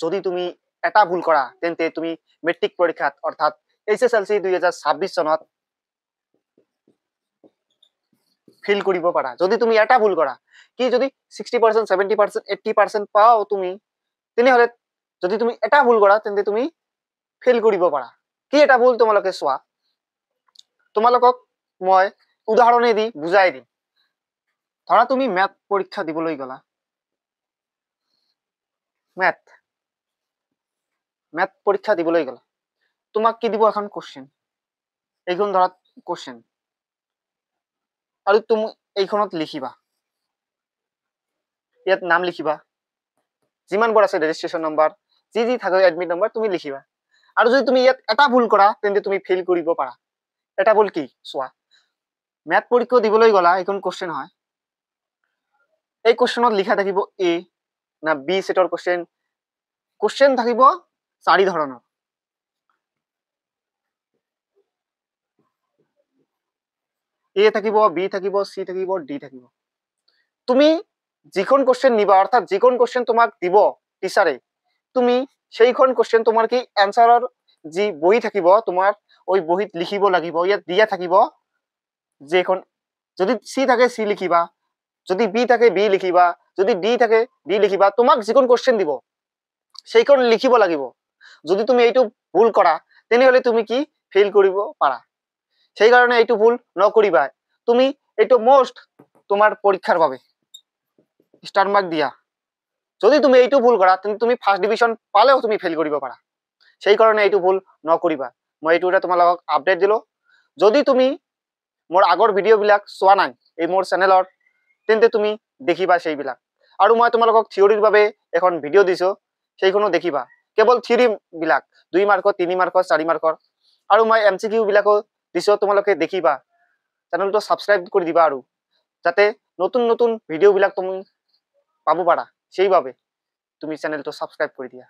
যদি তুমি এটা ভুল কৰা তেন্তে তুমি মেট্ৰিক পৰীক্ষাত অৰ্থাৎ HSLC 2026 চনত ফেল কৰিব পাৰা যদি তুমি এটা ভুল কৰা কি যদি 60% 70% 80% পাও তুমি তেনেহলে যদি তুমি এটা ভুল কৰা তেন্তে তুমি ফেল কৰিব পাৰা কি এটা ভুল তোমালোকে চোৱা তোমালোকক মই উদাহৰণে দি বুজাই দিম ধৰা তুমি ম্যাথ পৰীক্ষা দিবলৈ গলা ম্যাথ পৰীক্ষা দিবলৈ গলা তোমাক কি দিব এখন কোশ্চেন এইখন ধৰা কোশ্চেন আৰু তুমি এইখনত লিখিবা ইয়াত নাম লিখিবা যিমান বৰ আছে ৰেজিষ্ট্ৰেচন নম্বৰ যি থাকে এডমিট নম্বৰ তুমি লিখিবা আৰু যদি তুমি ইয়াত এটা ভুল কৰা তেন্তে তুমি ফেল কৰিব পাৰা এটা ভুল কি চোৱা ম্যাথ পৰীক্ষা দিবলৈ গলা এইখন কোশ্চেন হয় এই কোশ্চেনত লিখা থাকিব এ না বি সেটৰ কোশ্চেন থাকিব চাৰি ধৰণৰ এ থাকিব বি থাকিব সি থাকিব ডি থাকিব তুমি যিখন কোশ্চেন নিবা অর্থাৎ যিখন কোশ্চেন তোমাক দিব টিচারে তুমি সেইখন কোশ্চেন তোমার কি অ্যানসারর যি বহি থাকিব তোমার ওই বহিত লিখিব লাগিব ইয়াত দিয়া থাকিব যেখন যদি সি থাকে সি লিখিবা যদি বি থাকে বি লিখিবা যদি ডি থাকে ডি লিখিবা তোমাক যিখন কোশ্চেন দিব সেইখন লিখিব লাগিব যদি তুমি এইটো ভুল কৰা তেনেহলে তুমি কি ফেল কৰিব পাৰা সেই কাৰণে এইটো ভুল নকৰিবা তুমি এইটো মোস্ট তোমাৰ পৰীক্ষাৰ বাবে স্টাৰ মাৰ্ক দিয়া যদি তুমি এইটো ভুল কৰা তেন্তে তুমি ফাৰ্স্ট ডিভিশন পালেও তুমি ফেল কৰিব পাৰা সেই কাৰণে এইটো ভুল নকৰিবা মই এইটো এটা তোমালোকক আপডেট দিলো যদি তুমি মোৰ আগৰ ভিডিও বিলাক চোৱা নাই এই মোৰ চেনেলৰ তেন্তে তুমি দেখিবা সেইবিলাক আৰু মই তোমালোকক থিওৰিৰ বাবে এখন ভিডিও দিছো সেইখনো দেখিবা কেৱল থিওৰি বিলাক 2 মাৰ্কৰ 3 মাৰ্কৰ 4 মাৰ্কৰ আৰু মই এমসিকিউ বিলাকো দিছো তোমালোকে দেখিবা চেনেলটো সাবস্ক্ৰাইব কৰি দিবা আৰু যাতে নতুন নতুন ভিডিও বিলাক তুমি পাবো পাৰা সেইভাবে তুমি চেনেলটো সাবস্ক্ৰাইব কৰি দিয়া